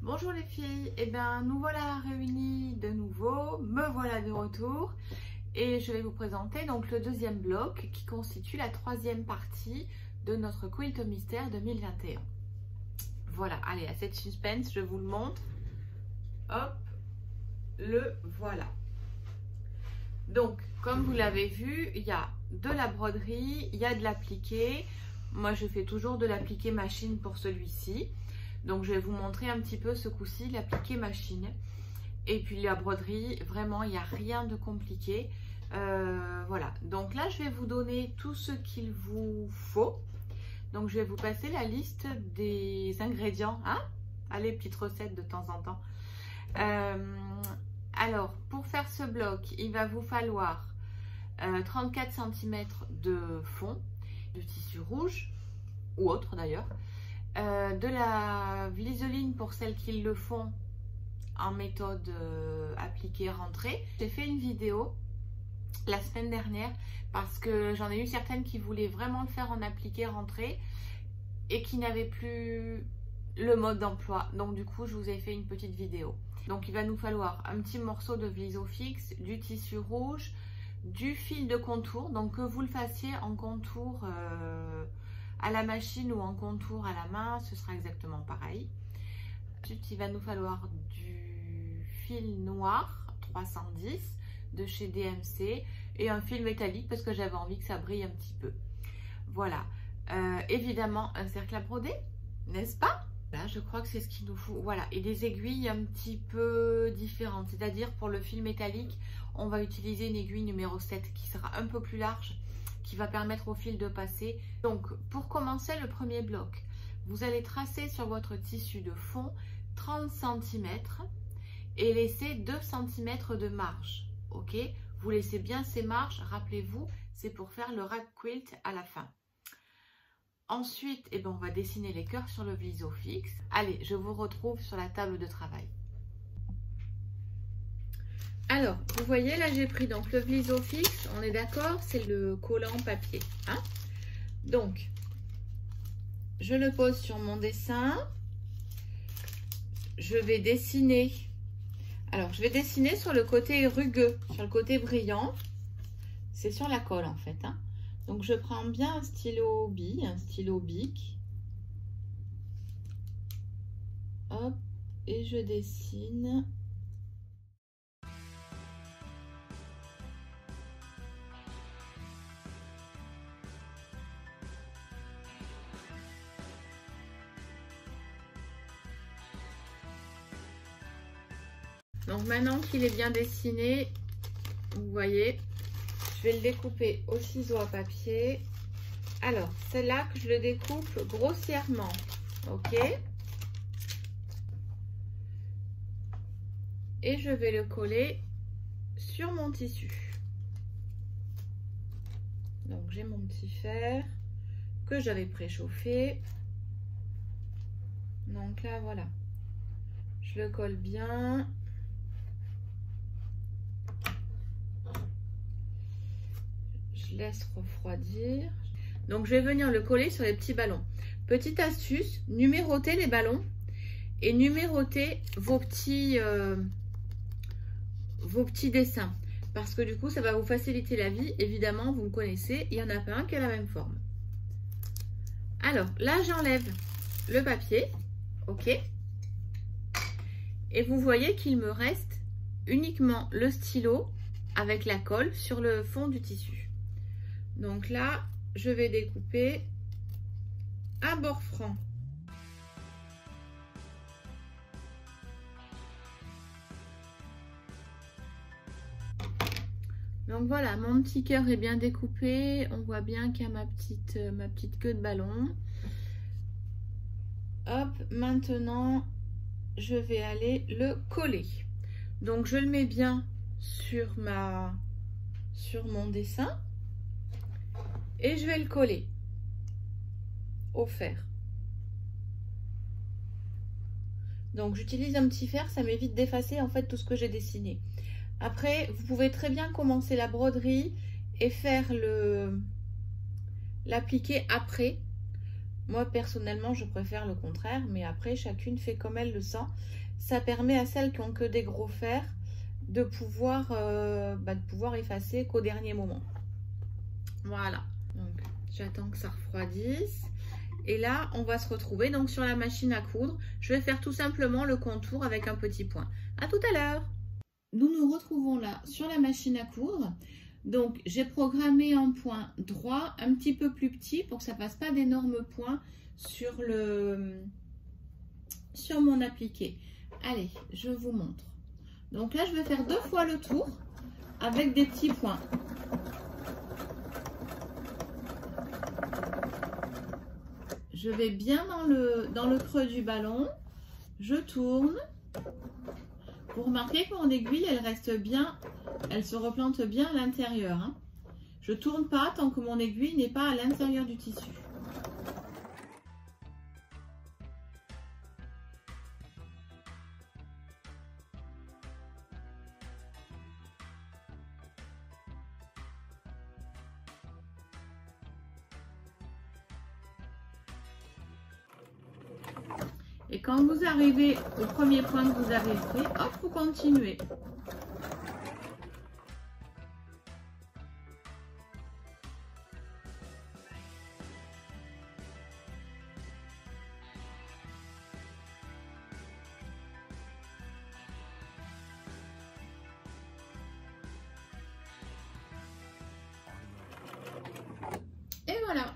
Bonjour les filles, et bien nous voilà réunis de nouveau, me voilà de retour et je vais vous présenter donc le deuxième bloc qui constitue la troisième partie de notre Quilt au Mystère 2021. Voilà, allez, à cette suspense, je vous le montre. Hop, le voilà. Donc, comme vous l'avez vu, il y a de la broderie, il y a de l'appliqué. Moi, je fais toujours de l'appliqué machine pour celui-ci. Donc, je vais vous montrer un petit peu ce coup-ci, l'appliqué machine. Et puis, la broderie, vraiment, il n'y a rien de compliqué. Voilà. Donc là, je vais vous donner tout ce qu'il vous faut. Donc, je vais vous passer la liste des ingrédients. Hein? Allez, petite recette de temps en temps. Alors, pour faire ce bloc, il va vous falloir 34 cm de fond, de tissu rouge, ou autre d'ailleurs, de la glisoline pour celles qui le font en méthode appliquée rentrée. J'ai fait une vidéo la semaine dernière parce que j'en ai eu certaines qui voulaient vraiment le faire en appliqué rentrée et qui n'avaient plus le mode d'emploi. Donc du coup, je vous ai fait une petite vidéo. Donc il va nous falloir un petit morceau de gliso fixe, du tissu rouge, du fil de contour, donc que vous le fassiez en contour à la machine ou en contour à la main, ce sera exactement pareil. Ensuite, il va nous falloir du fil noir 310 de chez DMC et un fil métallique parce que j'avais envie que ça brille un petit peu. Voilà, évidemment un cercle à broder, n'est-ce pas? Là, je crois que c'est ce qu'il nous faut. Voilà, et des aiguilles un petit peu différentes. C'est-à-dire pour le fil métallique, on va utiliser une aiguille numéro 7 qui sera un peu plus large, qui va permettre au fil de passer. Donc, pour commencer le premier bloc, vous allez tracer sur votre tissu de fond 30 cm et laisser 2 cm de marge. Ok? Vous laissez bien ces marges, rappelez-vous, c'est pour faire le rag quilt à la fin. Ensuite, eh ben, on va dessiner les cœurs sur le gliso fixe. Allez, je vous retrouve sur la table de travail. Alors, vous voyez, là, j'ai pris donc le gliso fixe. On est d'accord, c'est le collant papier. Hein? Donc, je le pose sur mon dessin. Je vais dessiner. Alors, je vais dessiner sur le côté rugueux, sur le côté brillant. C'est sur la colle, en fait. Hein? Donc, je prends bien un stylo bille, un stylo bic. Hop, et je dessine. Donc, maintenant qu'il est bien dessiné, vous voyez, je vais le découper au ciseau à papier. Alors, c'est là que je le découpe grossièrement. Ok. Et je vais le coller sur mon tissu. Donc, j'ai mon petit fer que j'avais préchauffé. Donc là, voilà. Je le colle bien. Je laisse refroidir. Donc, je vais venir le coller sur les petits ballons. Petite astuce, numérotez les ballons et numérotez vos petits dessins. Parce que du coup, ça va vous faciliter la vie. Évidemment, vous me connaissez, il n'y en a pas un qui a la même forme. Alors, là, j'enlève le papier. OK. Et vous voyez qu'il me reste uniquement le stylo avec la colle sur le fond du tissu. Donc là, je vais découper à bord franc. Donc voilà, mon petit cœur est bien découpé. On voit bien qu'il y a ma petite queue de ballon. Hop, maintenant, je vais aller le coller. Donc je le mets bien sur mon dessin. Et je vais le coller au fer. Donc j'utilise un petit fer, ça m'évite d'effacer en fait tout ce que j'ai dessiné. Après, vous pouvez très bien commencer la broderie et faire l'appliquer après. Moi, personnellement, je préfère le contraire, mais après, chacune fait comme elle le sent. Ça permet à celles qui ont que des gros fers de pouvoir effacer qu'au dernier moment. Voilà. Donc, j'attends que ça refroidisse. Et là, on va se retrouver donc sur la machine à coudre. Je vais faire tout simplement le contour avec un petit point. À tout à l'heure. Nous nous retrouvons là sur la machine à coudre. Donc, j'ai programmé un point droit, un petit peu plus petit pour que ça ne fasse pas d'énormes points sur mon appliqué. Allez, je vous montre. Donc là, je vais faire 2 fois le tour avec des petits points. Je vais bien dans le creux du ballon. Je tourne. Vous remarquez que mon aiguille, elle reste bien, elle se replante bien à l'intérieur. Hein. Je ne tourne pas tant que mon aiguille n'est pas à l'intérieur du tissu. Et quand vous arrivez au premier point que vous avez fait, hop, vous continuez. Et voilà.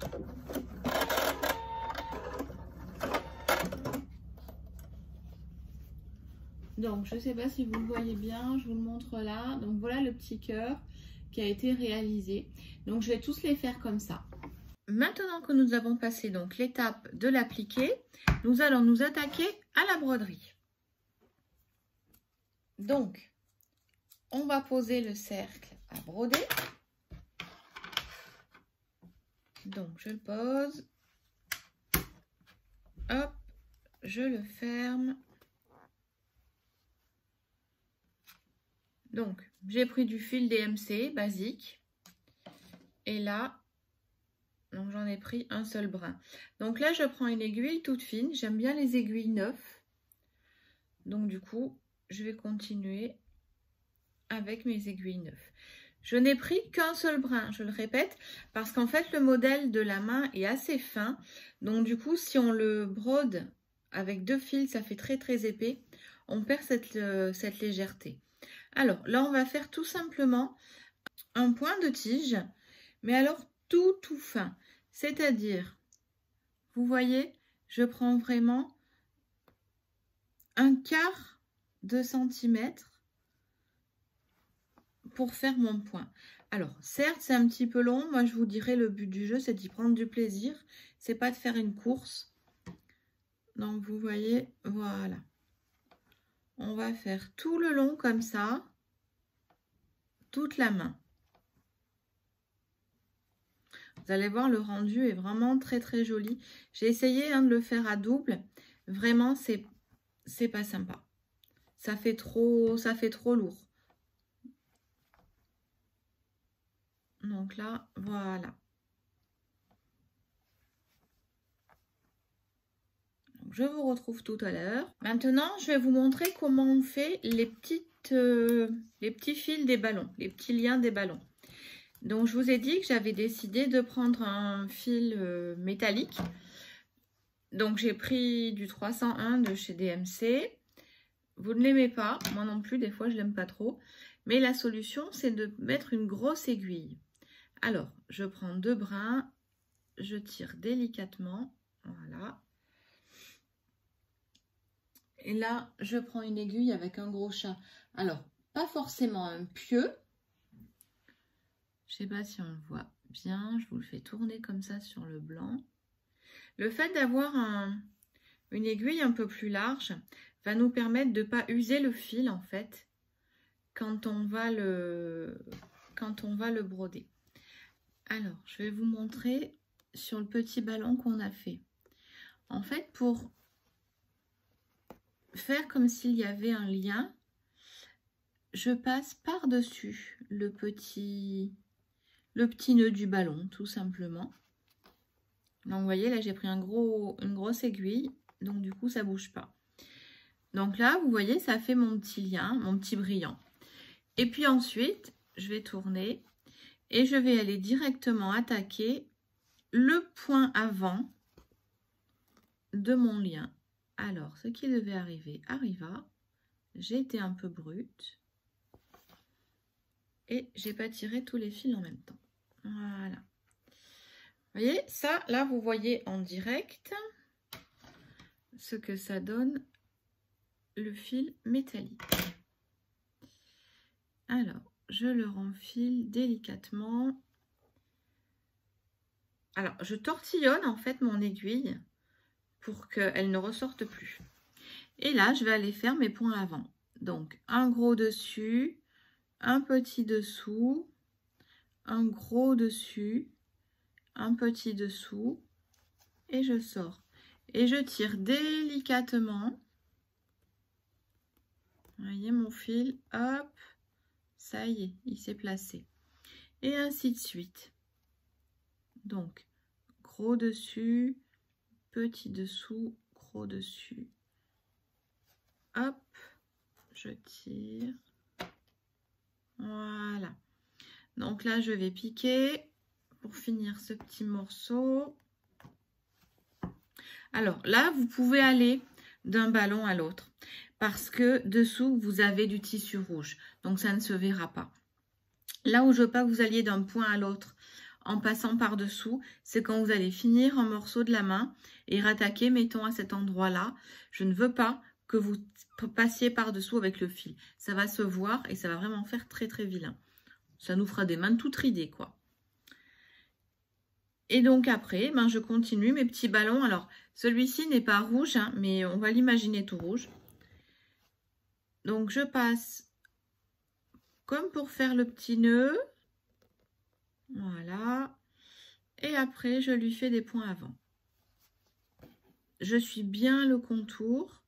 Donc, je ne sais pas si vous le voyez bien, je vous le montre là. Donc, voilà le petit cœur qui a été réalisé. Donc, je vais tous les faire comme ça. Maintenant que nous avons passé donc l'étape de l'appliquer, nous allons nous attaquer à la broderie. Donc, on va poser le cercle à broder. Donc, je le pose. Hop, je le ferme. Donc, j'ai pris du fil DMC basique. Et là, j'en ai pris un seul brin. Donc là, je prends une aiguille toute fine. J'aime bien les aiguilles neuves. Donc du coup, je vais continuer avec mes aiguilles neuves. Je n'ai pris qu'un seul brin, je le répète, parce qu'en fait, le modèle de la main est assez fin. Donc du coup, si on le brode avec 2 fils, ça fait très très épais. On perd cette légèreté. Alors, là, on va faire tout simplement un point de tige, mais alors tout fin. C'est-à-dire, vous voyez, je prends vraiment un quart de centimètre pour faire mon point. Alors, certes, c'est un petit peu long. Moi, je vous dirais, le but du jeu, c'est d'y prendre du plaisir. C'est pas de faire une course. Donc, vous voyez, voilà. On va faire tout le long comme ça, toute la main. Vous allez voir, le rendu est vraiment très très joli. J'ai essayé de le faire à double. Vraiment, c'est pas sympa. Ça fait trop lourd. Donc là, voilà. Donc, je vous retrouve tout à l'heure. Maintenant, je vais vous montrer comment on fait les petits fils des ballons, les petits liens des ballons. Donc, je vous ai dit que j'avais décidé de prendre un fil métallique. Donc, j'ai pris du 301 de chez DMC. Vous ne l'aimez pas, moi non plus, des fois, je ne l'aime pas trop. Mais la solution, c'est de mettre une grosse aiguille. Alors, je prends 2 brins, je tire délicatement, voilà. Et là, je prends une aiguille avec un gros chat. Alors, pas forcément un pieu. Je ne sais pas si on le voit bien. Je vous le fais tourner comme ça sur le blanc. Le fait d'avoir une aiguille un peu plus large va nous permettre de ne pas user le fil, en fait, quand on va le broder. Alors, je vais vous montrer sur le petit ballon qu'on a fait. En fait, pour faire comme s'il y avait un lien, je passe par-dessus le petit nœud du ballon, tout simplement. Donc vous voyez, là j'ai pris une grosse aiguille, donc du coup ça bouge pas. Donc là, vous voyez, ça fait mon petit lien, mon petit brillant. Et puis ensuite, je vais tourner et je vais aller directement attaquer le point avant de mon lien. Alors, ce qui devait arriver arriva. J'ai été un peu brute. Et j'ai pas tiré tous les fils en même temps. Voilà. Vous voyez, ça, là, vous voyez en direct ce que ça donne, le fil métallique. Alors, je le renfile délicatement. Alors, je tortillonne en fait mon aiguille pour qu'elle ne ressorte plus. Et là, je vais aller faire mes points avant. Donc, un gros dessus, un petit dessous, un gros dessus, un petit dessous, et je sors. Et je tire délicatement. Vous voyez mon fil, hop, ça y est, il s'est placé. Et ainsi de suite. Donc, gros dessus, petit dessous, gros dessus. Hop, je tire. Voilà. Donc là, je vais piquer pour finir ce petit morceau. Alors là, vous pouvez aller d'un ballon à l'autre parce que dessous, vous avez du tissu rouge. Donc, ça ne se verra pas. Là où je veux pas que vous alliez d'un point à l'autre en passant par-dessous, c'est quand vous allez finir un morceau de la main et rattaquer, mettons, à cet endroit-là. Je ne veux pas que vous passiez par-dessous avec le fil. Ça va se voir et ça va vraiment faire très, très vilain. Ça nous fera des mains toutes ridées, quoi. Et donc après, ben, je continue mes petits ballons. Alors, celui-ci n'est pas rouge, hein, mais on va l'imaginer tout rouge. Donc, je passe comme pour faire le petit nœud. Voilà. Et après, je lui fais des points avant. Je suis bien le contour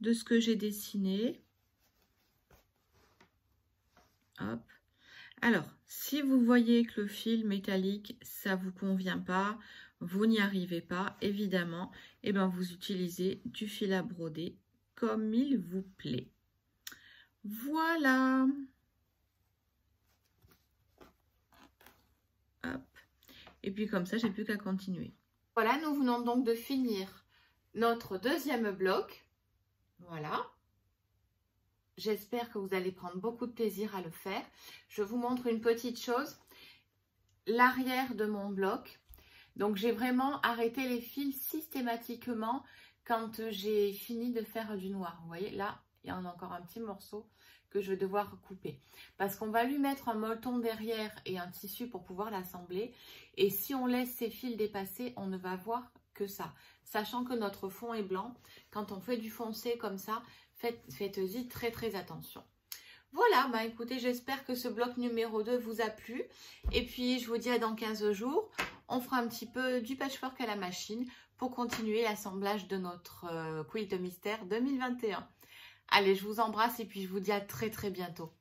de ce que j'ai dessiné. Hop. Alors, si vous voyez que le fil métallique, ça ne vous convient pas, vous n'y arrivez pas, évidemment, eh ben, vous utilisez du fil à broder comme il vous plaît. Voilà. Hop. Et puis comme ça, j'ai plus qu'à continuer. Voilà, nous venons donc de finir notre deuxième bloc. Voilà. J'espère que vous allez prendre beaucoup de plaisir à le faire. Je vous montre une petite chose. L'arrière de mon bloc. Donc, j'ai vraiment arrêté les fils systématiquement quand j'ai fini de faire du noir. Vous voyez, là, il y en a encore un petit morceau que je vais devoir couper. Parce qu'on va lui mettre un molleton derrière et un tissu pour pouvoir l'assembler. Et si on laisse ces fils dépasser, on ne va voir que ça. Sachant que notre fond est blanc, quand on fait du foncé comme ça, faites-y très très attention. Voilà, bah écoutez, j'espère que ce bloc numéro 2 vous a plu. Et puis, je vous dis à dans 15 jours. On fera un petit peu du patchwork à la machine pour continuer l'assemblage de notre quilt mystère 2021. Allez, je vous embrasse et puis je vous dis à très très bientôt.